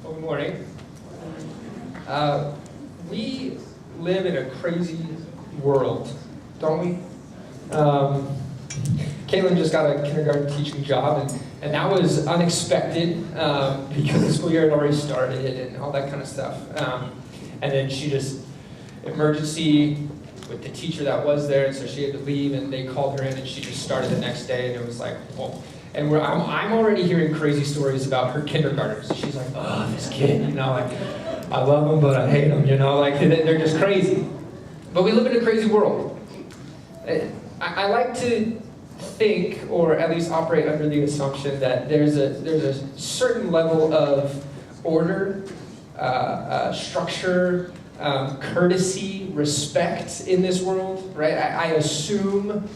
Well, good morning. We live in a crazy world, don't we? Caitlin just got a kindergarten teaching job, and that was unexpected because the school year had already started and all that kind of stuff. And then she just, emergency with the teacher that was there, and so she had to leave, and they called her in, and she just started the next day, and it was like, whoa. And I'm already hearing crazy stories about her kindergartners. She's like, oh, this kid, like, I love him, but I hate him, like, they're just crazy. But we live in a crazy world. I like to think, or at least operate under the assumption that there's a certain level of order, structure, courtesy, respect in this world, right? I assume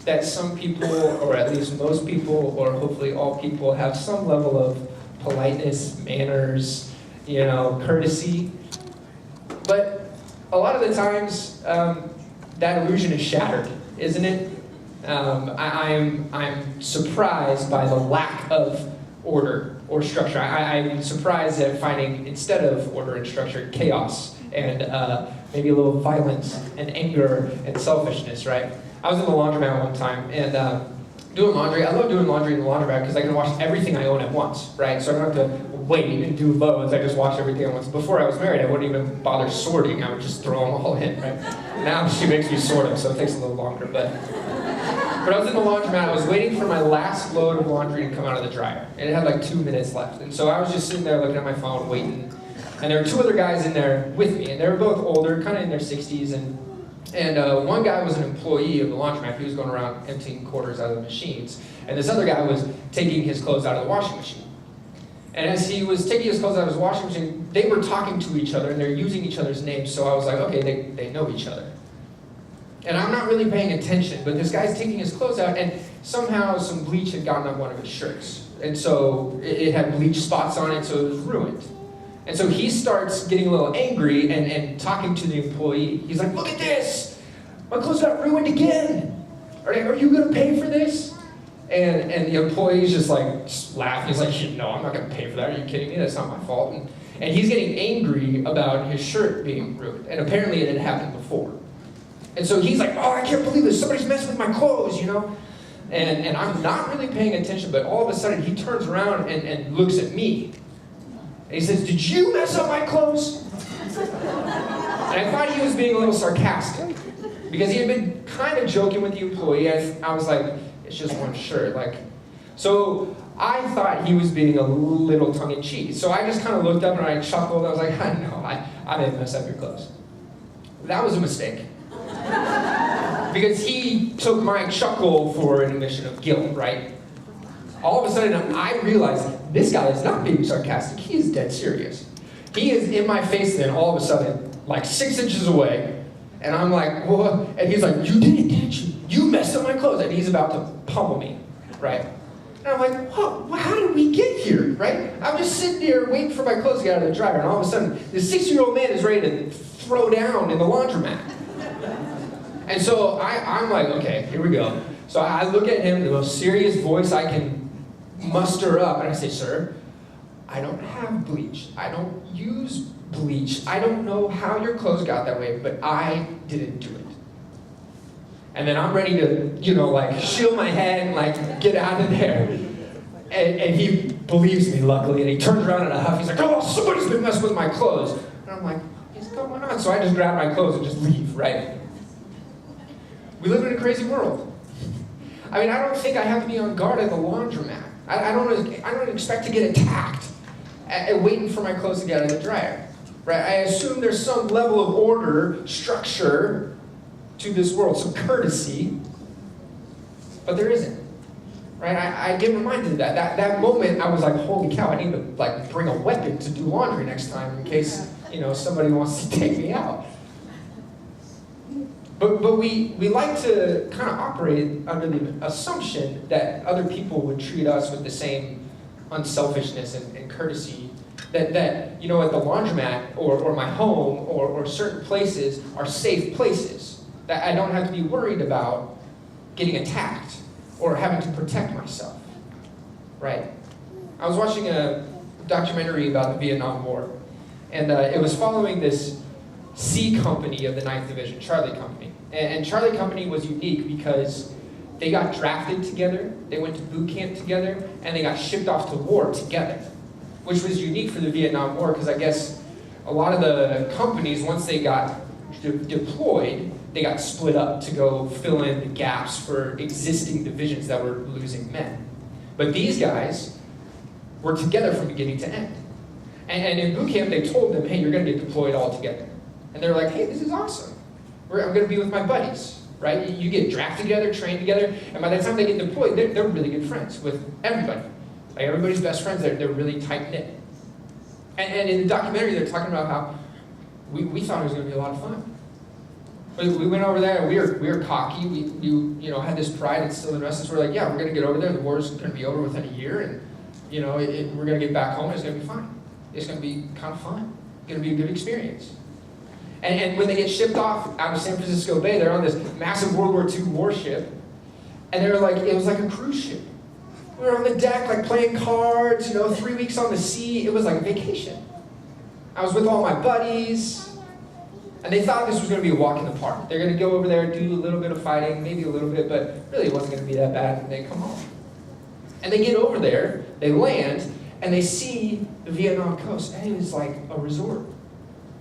that some people, or at least most people, or hopefully all people, have some level of politeness, manners, courtesy. But a lot of the times, that illusion is shattered, isn't it? I'm surprised by the lack of order or structure. I'm surprised at finding, instead of order and structure, chaos and maybe a little violence and anger and selfishness, right? I was in the laundromat one time and doing laundry. I love doing laundry in the laundromat because I can wash everything I own at once, right? So I don't have to wait and do loads. I just wash everything at once. Before I was married, I wouldn't even bother sorting. I would just throw them all in, right? Now she makes me sort them, so it takes a little longer. But I was in the laundromat. I was waiting for my last load of laundry to come out of the dryer, and it had like 2 minutes left. And so I was just sitting there looking at my phone, waiting. And there were two other guys in there with me, and they were both older, kind of in their 60s, and one guy was an employee of the laundromat. He was going around emptying quarters out of the machines. And this other guy was taking his clothes out of the washing machine. And as he was taking his clothes out of his washing machine, they were talking to each other, and they're using each other's names. So I was like, okay, they know each other. And I'm not really paying attention, but this guy's taking his clothes out, and somehow some bleach had gotten on one of his shirts. And so it had bleach spots on it, so it was ruined. And so he starts getting a little angry and talking to the employee. He's like, look at this! My clothes got ruined again! Are you going to pay for this? And the employee's just like laughing. He's like, no, I'm not going to pay for that. Are you kidding me? That's not my fault. And he's getting angry about his shirt being ruined. And apparently it had happened before. And so he's like, oh, I can't believe this. Somebody's messing with my clothes, And I'm not really paying attention, but all of a sudden he turns around and looks at me. And he says, did you mess up my clothes? And I thought he was being a little sarcastic because he had been kind of joking with the employee. And I was like, it's just one shirt. So I thought he was being a little tongue-in-cheek. So I just kind of looked up and I chuckled. I was like, no, I didn't mess up your clothes. That was a mistake. Because he took my chuckle for an admission of guilt, right? All of a sudden, I realized this guy is not being sarcastic. He is dead serious. He is in my face then, all of a sudden, like 6 inches away. And I'm like, what? And he's like, you did it, didn't you? You messed up my clothes. And he's about to pummel me, right? And I'm like, what? How did we get here, right? I'm just sitting there waiting for my clothes to get out of the dryer. And all of a sudden, this 6-year-old man is ready to throw down in the laundromat. And so I'm like, okay, here we go. So I look at him in the most serious voice I can muster up, and I say, sir, I don't have bleach. I don't use bleach. I don't know how your clothes got that way, but I didn't do it. And then I'm ready to, shield my head and, get out of there. And he believes me, luckily, and he turns around in a huff. He's like, oh, somebody's been messing with my clothes. And I'm like, what's going on? So I just grab my clothes and just leave, right? We live in a crazy world. I mean, I don't think I have to be on guard at the laundromat. I don't expect to get attacked at waiting for my clothes to get out of the dryer. Right? I assume there's some level of order, structure to this world, some courtesy, but there isn't. Right? I get reminded of that. That moment, I was like, holy cow, I need to bring a weapon to do laundry next time in case somebody wants to take me out. But we like to kind of operate under the assumption that other people would treat us with the same unselfishness and courtesy that at the laundromat or my home or certain places are safe places, that I don't have to be worried about getting attacked or having to protect myself, right? I was watching a documentary about the Vietnam War. And it was following this C Company of the 9th Division, Charlie Company. And Charlie Company was unique because they got drafted together, they went to boot camp together, and they got shipped off to war together, which was unique for the Vietnam War because I guess a lot of the companies, once they got deployed, they got split up to go fill in the gaps for existing divisions that were losing men. But these guys were together from beginning to end. And in boot camp, they told them, hey, you're going to get deployed all together. And they're like, hey, this is awesome. I'm going to be with my buddies, right? You get drafted together, trained together, and by the time they get deployed, they're really good friends with everybody. Like everybody's best friends, they're really tight-knit. And in the documentary, they're talking about how we thought it was going to be a lot of fun. We went over there, and we were cocky, we had this pride and still in us, we're like, yeah, we're going to get over there, the war's going to be over within a year, and we're going to get back home, and it's going to be fine. It's going to be kind of fun. It's going to be a good experience. And when they get shipped off out of San Francisco Bay, they're on this massive World War II warship, and they were like, it was like a cruise ship. We were on the deck, like playing cards, 3 weeks on the sea. It was like a vacation. I was with all my buddies, and they thought this was going to be a walk in the park. They're going to go over there, do a little bit of fighting, maybe a little bit, but really it wasn't going to be that bad, and they come home. And they get over there, they land, and they see the Vietnam coast, and it was like a resort.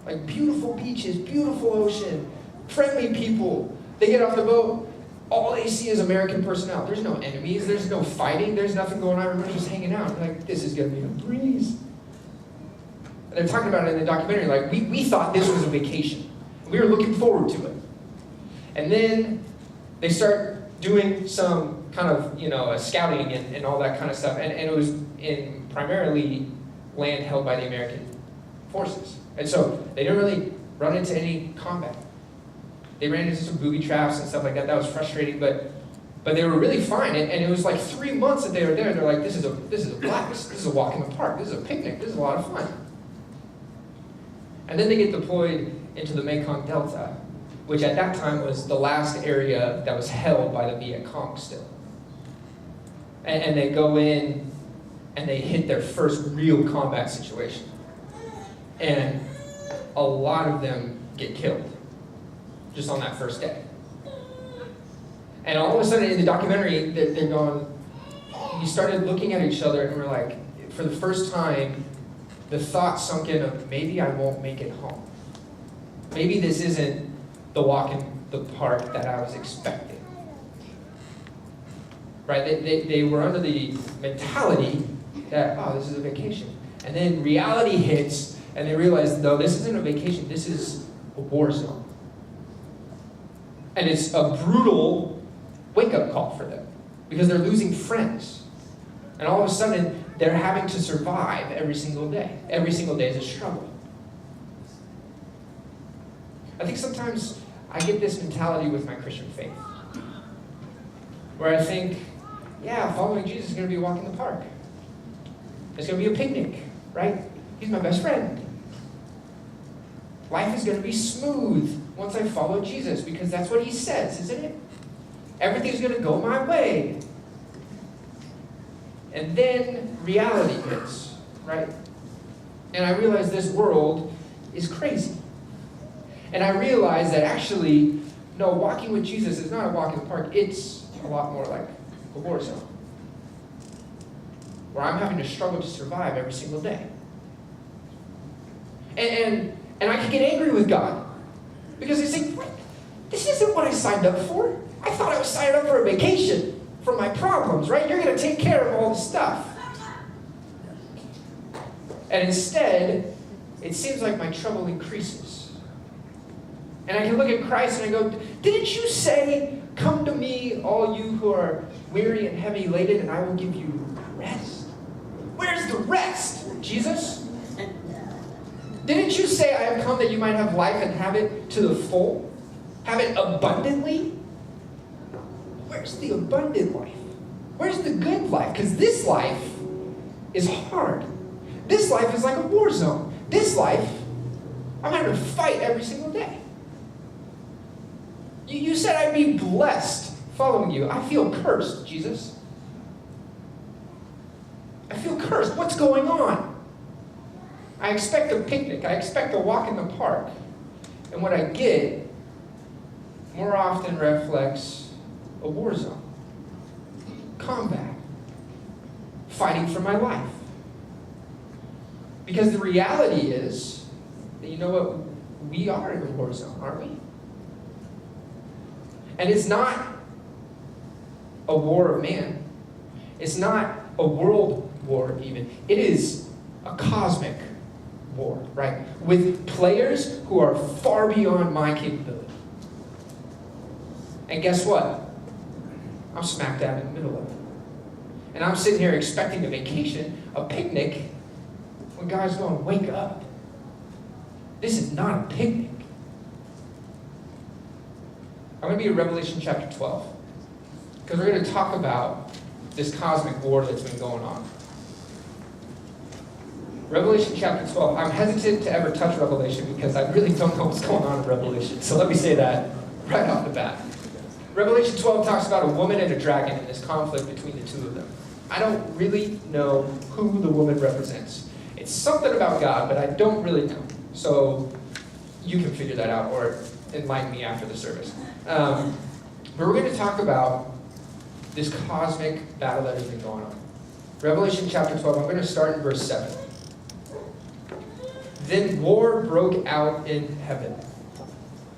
Like beautiful beaches, beautiful ocean, friendly people. They get off the boat, all they see is American personnel. There's no enemies, there's no fighting, there's nothing going on, everybody's just hanging out. They're like, this is gonna be a breeze. And they're talking about it in the documentary, like, we thought this was a vacation. We were looking forward to it. And then they start doing some kind of, scouting and all that kind of stuff. And it was in primarily land held by the American forces. And so they didn't really run into any combat. They ran into some booby traps and stuff like that. That was frustrating, but they were really fine. And it was like 3 months that they were there. They're like, this is a blast. This is a walk in the park. This is a picnic. This is a lot of fun. And then they get deployed into the Mekong Delta, which at that time was the last area that was held by the Viet Cong still. And they go in and they hit their first real combat situation. And a lot of them get killed just on that first day. And all of a sudden in the documentary, they're going, we started looking at each other and we're like, for the first time, the thought sunk in of maybe I won't make it home. Maybe this isn't the walk in the park that I was expecting. Right? They were under the mentality that, oh, this is a vacation. And then reality hits, and they realize, no, this isn't a vacation, this is a war zone. And it's a brutal wake-up call for them, because they're losing friends. And all of a sudden, they're having to survive every single day. Every single day is a struggle. I think sometimes I get this mentality with my Christian faith, where I think, yeah, following Jesus is going to be a walk in the park. It's going to be a picnic, right? He's my best friend. Life is going to be smooth once I follow Jesus, because that's what he says, isn't it? Everything's going to go my way. And then reality hits, right? And I realize this world is crazy. And I realize that actually, no, walking with Jesus is not a walk in the park. It's a lot more like a war zone, where I'm having to struggle to survive every single day. And I can get angry with God, because I think, this isn't what I signed up for. I thought I was signing up for a vacation from my problems, right? You're going to take care of all the stuff. And instead, it seems like my trouble increases. And I can look at Christ and I go, didn't you say, come to me, all you who are weary and heavy laden, and I will give you rest? Where's the rest, Jesus? Didn't you say, I have come that you might have life and have it to the full? Have it abundantly? Where's the abundant life? Where's the good life? Because this life is hard. This life is like a war zone. This life, I'm having to fight every single day. You said I'd be blessed following you. I feel cursed, Jesus. I feel cursed. What's going on? I expect a picnic. I expect a walk in the park. And what I get more often reflects a war zone. Combat. Fighting for my life. Because the reality is that, you know what? We are in a war zone, aren't we? And it's not a war of man. It's not a world war even. It is a cosmic war, right? With players who are far beyond my capability. And guess what? I'm smack dab in the middle of it. And I'm sitting here expecting a vacation, a picnic, when God's going, wake up. This is not a picnic. I'm going to be in Revelation chapter 12. Because we're going to talk about this cosmic war that's been going on. Revelation chapter 12. I'm hesitant to ever touch Revelation because I really don't know what's going on in Revelation. So let me say that right off the bat. Revelation 12 talks about a woman and a dragon and this conflict between the two of them. I don't really know who the woman represents. It's something about God, but I don't really know. So you can figure that out or enlighten me after the service. But we're going to talk about this cosmic battle that has been going on. Revelation chapter 12, I'm going to start in verse 7. Then war broke out in heaven.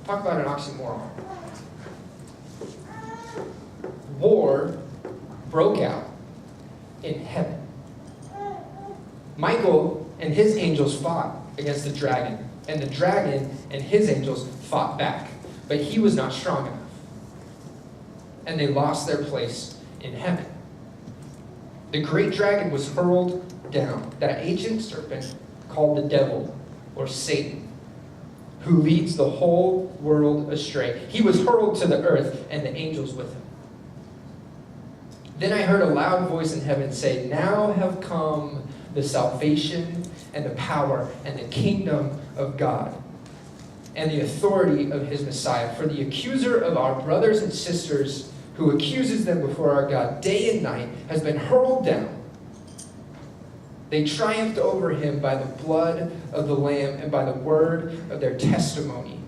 Talk about an oxymoron. War broke out in heaven. Michael and his angels fought against the dragon, and the dragon and his angels fought back, but he was not strong enough. And they lost their place in heaven. The great dragon was hurled down, that ancient serpent called the devil, or Satan, who leads the whole world astray. He was hurled to the earth, and the angels with him. Then I heard a loud voice in heaven say, "Now have come the salvation and the power and the kingdom of God and the authority of his Messiah. For the accuser of our brothers and sisters who accuses them before our God day and night has been hurled down. They triumphed over him by the blood of the Lamb and by the word of their testimony.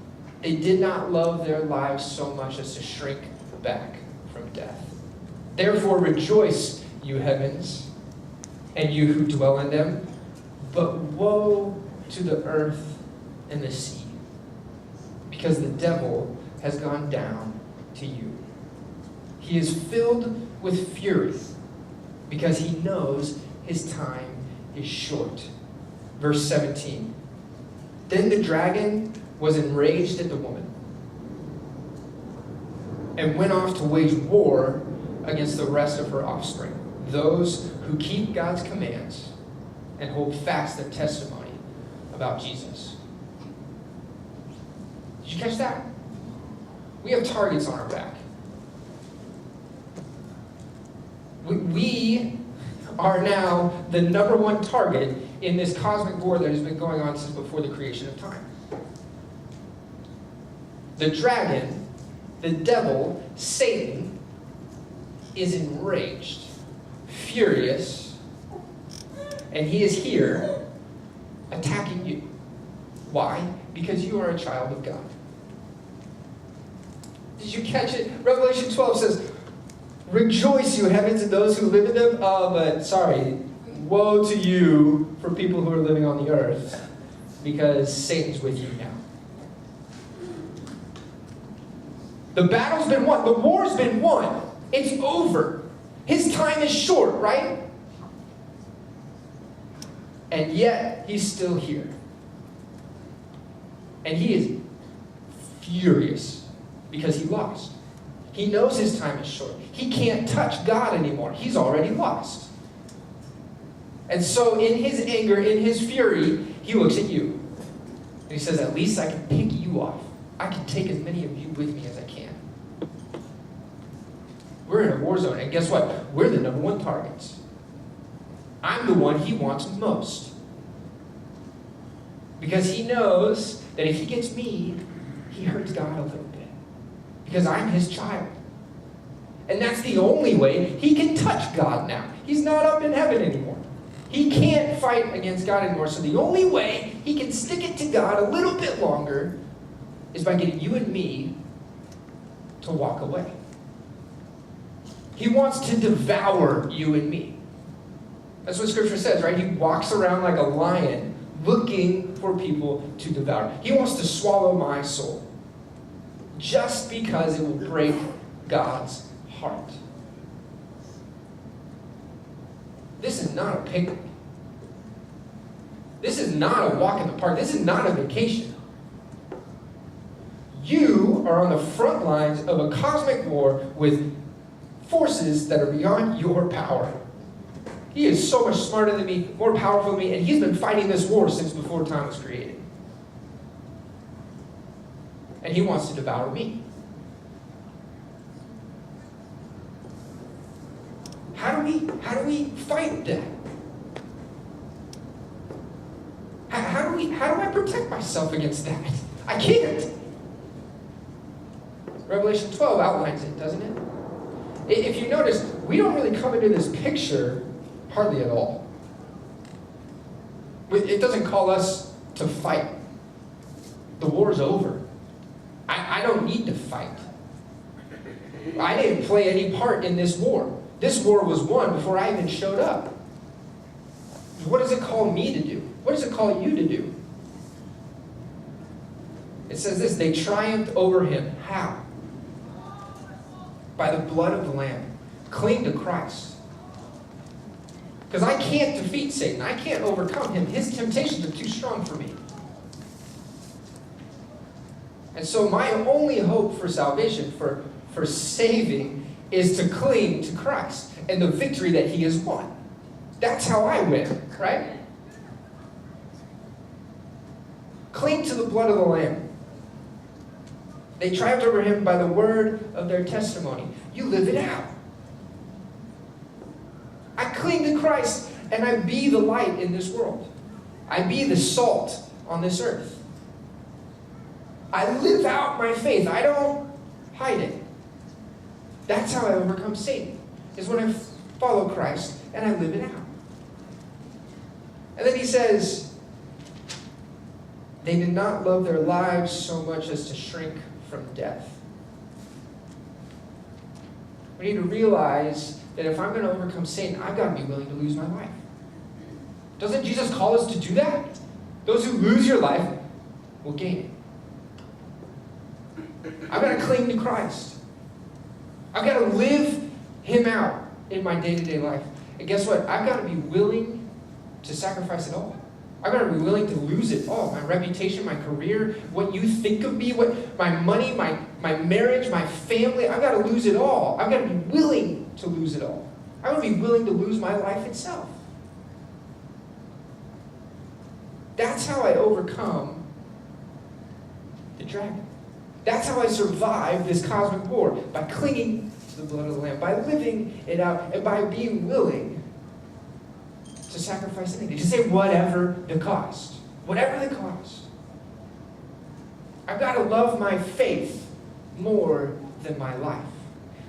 They did not love their lives so much as to shrink back from death. Therefore rejoice, you heavens, and you who dwell in them. But woe to the earth and the sea, because the devil has gone down to you. He is filled with fury, because he knows his time is short." Verse 17. Then the dragon was enraged at the woman, and went off to wage war against the rest of her offspring, those who keep God's commands and hold fast their testimony about Jesus. Did you catch that? We have targets on our back. We are now the number one target in this cosmic war that has been going on since before the creation of time. The dragon, the devil, Satan, is enraged, furious, and he is here attacking you. Why? Because you are a child of God. Did you catch it? Revelation 12 says, "Rejoice, you heavens, and those who live in them." But sorry, woe to you for people who are living on the earth, because Satan's with you now. The battle's been won. The war's been won. It's over. His time is short, right? And yet, he's still here. And he is furious because he lost. He knows his time is short. He can't touch God anymore. He's already lost. And so in his anger, in his fury, he looks at you. And he says, at least I can pick you off. I can take as many of you with me as I can. We're in a war zone, and guess what? We're the number one targets. I'm the one he wants most. Because he knows that if he gets me, he hurts God a little bit. Because I'm his child. And that's the only way he can touch God now. He's not up in heaven anymore. He can't fight against God anymore. So the only way he can stick it to God a little bit longer is by getting you and me to walk away. He wants to devour you and me. That's what Scripture says, right? He walks around like a lion looking for people to devour. He wants to swallow my soul just because it will break God's heart. This is not a picnic. This is not a walk in the park. This is not a vacation. You are on the front lines of a cosmic war with forces that are beyond your power. He is so much smarter than me, more powerful than me, and he's been fighting this war since before time was created. And he wants to devour me. How do we fight that? How do I protect myself against that? I can't. Revelation 12 outlines it, doesn't it? If you notice, we don't really come into this picture hardly at all. It doesn't call us to fight. The war's over. I don't need to fight. I didn't play any part in this war. This war was won before I even showed up. What does it call me to do? What does it call you to do? It says this, they triumphed over him. How? By the blood of the Lamb. Cling to Christ. Because I can't defeat Satan. I can't overcome him. His temptations are too strong for me. And so my only hope for salvation, for saving, is to cling to Christ and the victory that he has won. That's how I win, right? Cling to the blood of the Lamb. They triumphed over him by the word of their testimony. You live it out. I cling to Christ and I be the light in this world. I be the salt on this earth. I live out my faith. I don't hide it. That's how I overcome Satan, is when I follow Christ and I live it out. And then he says, they did not love their lives so much as to shrink from death. We need to realize that if I'm going to overcome Satan, I've got to be willing to lose my life. Doesn't Jesus call us to do that? Those who lose your life will gain it. I've got to cling to Christ. I've got to live him out in my day-to-day life. And guess what? I've got to be willing to sacrifice it all. I've got to be willing to lose it all. My reputation, my career, what you think of me, what my money, my marriage, my family. I've got to lose it all. I've got to be willing to lose it all. I've got to be willing to lose my life itself. That's how I overcome the dragon. That's how I survive this cosmic war, by clinging to the blood of the Lamb, by living it out, and by being willing to sacrifice anything. To say whatever the cost. Whatever the cost. I've got to love my faith more than my life.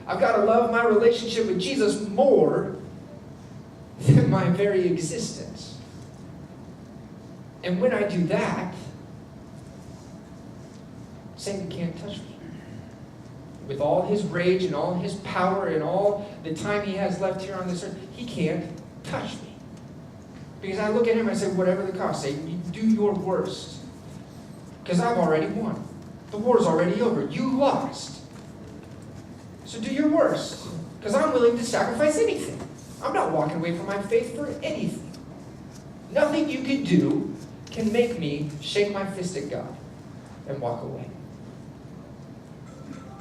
I've got to love my relationship with Jesus more than my very existence. And when I do that, Satan can't touch me. With all his rage and all his power and all the time he has left here on this earth, he can't touch me. Because I look at him and I say, whatever the cost, Satan, you do your worst. Because I've already won. The war's already over. You lost. So do your worst. Because I'm willing to sacrifice anything. I'm not walking away from my faith for anything. Nothing you can do can make me shake my fist at God and walk away.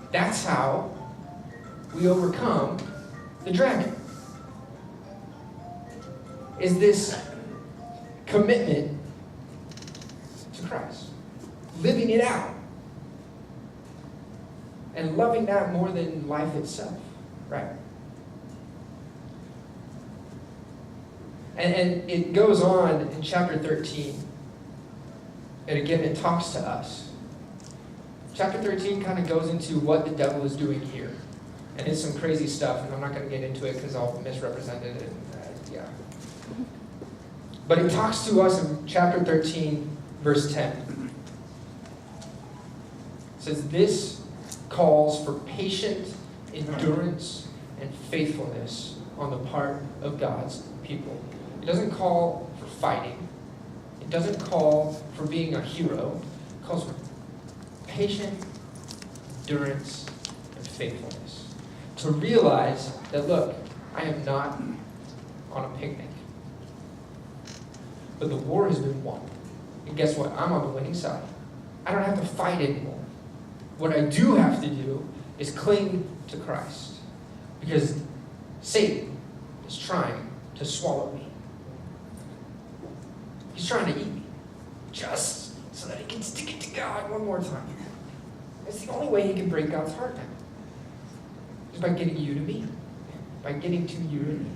That's how we overcome the dragon. Is this commitment to Christ. Living it out. And loving that more than life itself. Right? And it goes on in chapter 13. And again, it talks to us. Chapter 13 kind of goes into what the devil is doing here. And it's some crazy stuff, and I'm not going to get into it because I'll misrepresent it. And, yeah. But he talks to us in chapter 13, verse 10. It says, this calls for patient endurance and faithfulness on the part of God's people. It doesn't call for fighting. It doesn't call for being a hero. It calls for patient endurance and faithfulness. To realize that, look, I am not on a picnic. But the war has been won. And guess what? I'm on the winning side. I don't have to fight anymore. What I do have to do is cling to Christ. Because Satan is trying to swallow me. He's trying to eat me. Just so that he can stick it to God one more time. It's the only way he can break God's heart now. Is by getting you to me. By getting to you and me.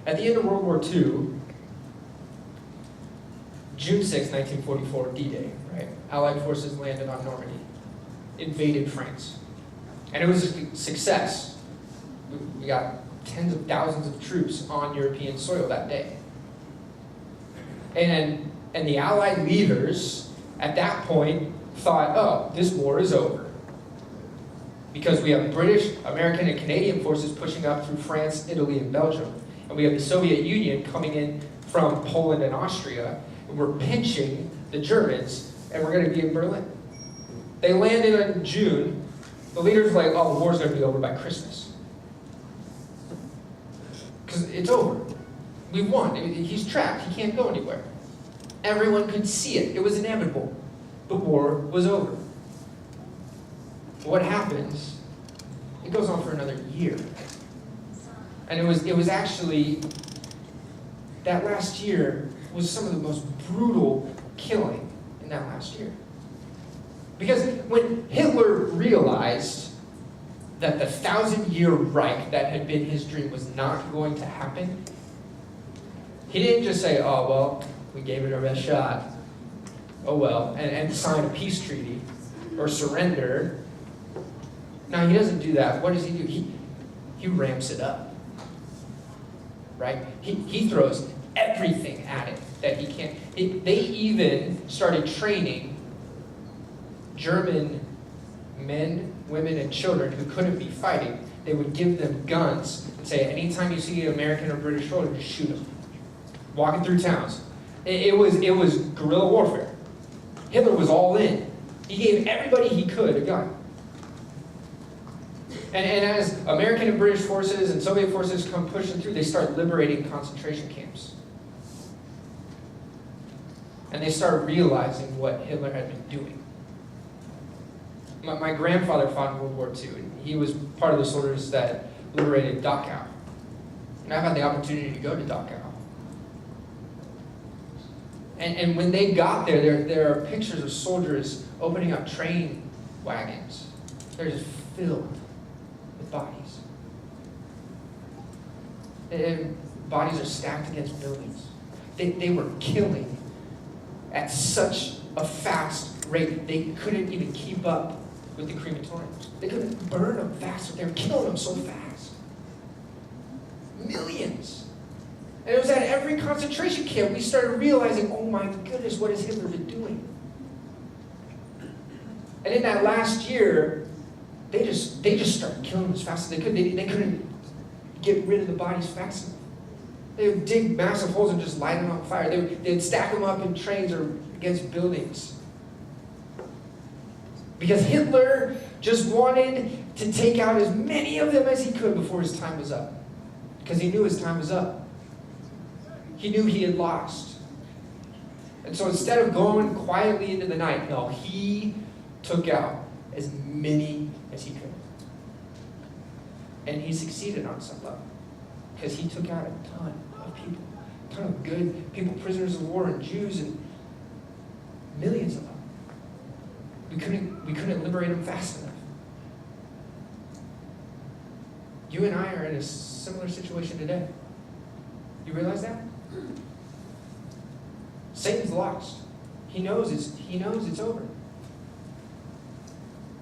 At the end of World War II, June 6, 1944, D-Day, right? Allied forces landed on Normandy, invaded France. And it was a success. We got tens of thousands of troops on European soil that day. And the Allied leaders at that point thought, oh, this war is over. Because we have British, American, and Canadian forces pushing up through France, Italy, and Belgium. And we have the Soviet Union coming in from Poland and Austria. And we're pinching the Germans, and we're going to be in Berlin. They landed in June. The leaders were like, oh, the war's going to be over by Christmas. Because it's over. We won. He's trapped. He can't go anywhere. Everyone could see it. It was inevitable. The war was over. But what happens, it goes on for another year. And it was actually, that last year was some of the most brutal killing in that last year. Because when Hitler realized that the 1,000-year Reich that had been his dream was not going to happen, he didn't just say, oh, well, we gave it our best shot. Oh, well, and sign a peace treaty or surrender. No, he doesn't do that. What does he do? He ramps it up. Right? He throws everything at it that he can. They even started training German men, women, and children who couldn't be fighting. They would give them guns and say, anytime you see an American or British soldier, just shoot them. Walking through towns. It was guerrilla warfare. Hitler was all in. He gave everybody he could a gun. And as American and British forces and Soviet forces come pushing through, they start liberating concentration camps. And they start realizing what Hitler had been doing. My grandfather fought in World War II, and he was part of the soldiers that liberated Dachau. And I've had the opportunity to go to Dachau. And when they got there are pictures of soldiers opening up train wagons. They're just filled with bodies. And bodies are stacked against buildings. They were killing at such a fast rate they couldn't even keep up with the crematoriums. They couldn't burn them fast. They were killing them so fast. Millions. And it was at every concentration camp we started realizing, oh my goodness, what has Hitler been doing? And in that last year, they just started killing them as fast as they could. They couldn't get rid of the bodies fast enough. They would dig massive holes and just light them on fire. They'd stack them up in trains or against buildings. Because Hitler just wanted to take out as many of them as he could before his time was up. Because he knew his time was up. He knew he had lost. And so instead of going quietly into the night, no, he took out as many as he could. And he succeeded on some level. Because he took out a ton of people. A ton of good people, prisoners of war, and Jews, and millions of them. We couldn't liberate them fast enough. You and I are in a similar situation today. You realize that? Satan's lost. He knows it's over.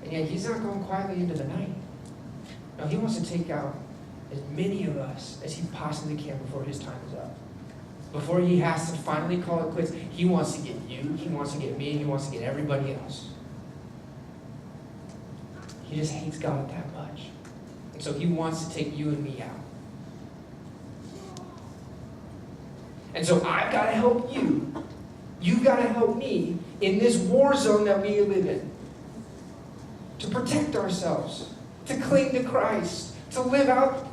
And yet he's not going quietly into the night. No, he wants to take out as many of us as he possibly can before his time is up. Before he has to finally call it quits, he wants to get you, he wants to get me, he wants to get everybody else. He just hates God that much. And so he wants to take you and me out. And so I've got to help you. You've got to help me in this war zone that we live in. To protect ourselves. To cling to Christ. To live out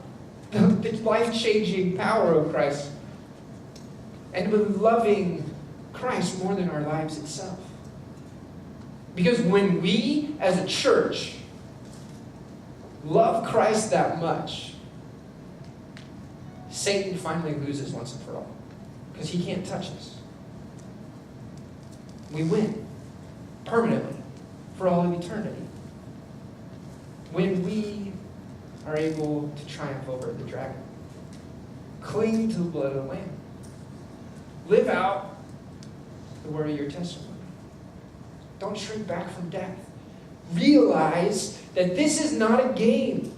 the life-changing power of Christ. And with loving Christ more than our lives itself. Because when we, as a church, love Christ that much, Satan finally loses once and for all. Because he can't touch us. We win. Permanently. For all of eternity. When we are able to triumph over the dragon. Cling to the blood of the Lamb. Live out the word of your testimony. Don't shrink back from death. Realize that this is not a game.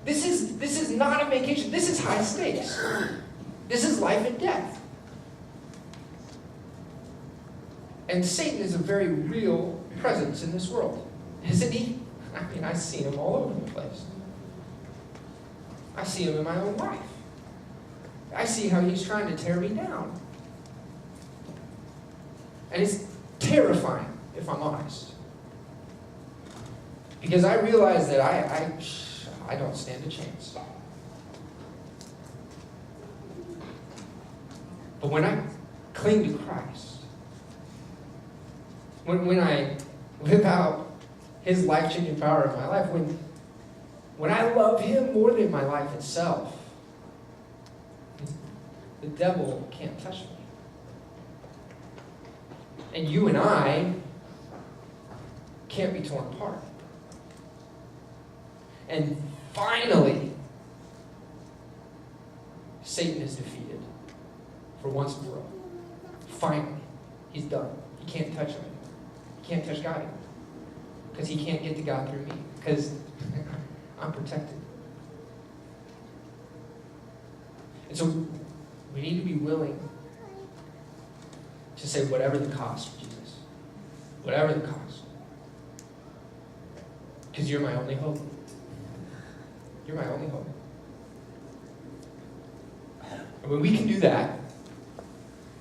This is not a vacation. This is high stakes. This is life and death. And Satan is a very real presence in this world, isn't he? I mean, I see him all over the place. I see him in my own life. I see how he's trying to tear me down. And it's terrifying, if I'm honest. Because I realize that I don't stand a chance. But when I cling to Christ, when I live out his life-changing power in my life, when I love him more than my life itself, the devil can't touch me. And you and I can't be torn apart. And finally, Satan is defeated for once and for all. Finally, he's done. He can't touch him. He can't touch God anymore. Because he can't get to God through me. Because I'm protected. And so we need to be willing to say whatever the cost for Jesus. Whatever the cost. Because you're my only hope. You're my only hope. And when we can do that,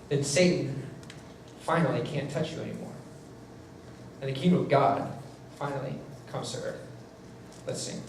then Satan finally can't touch you anymore. And the kingdom of God finally comes to earth. Let's sing.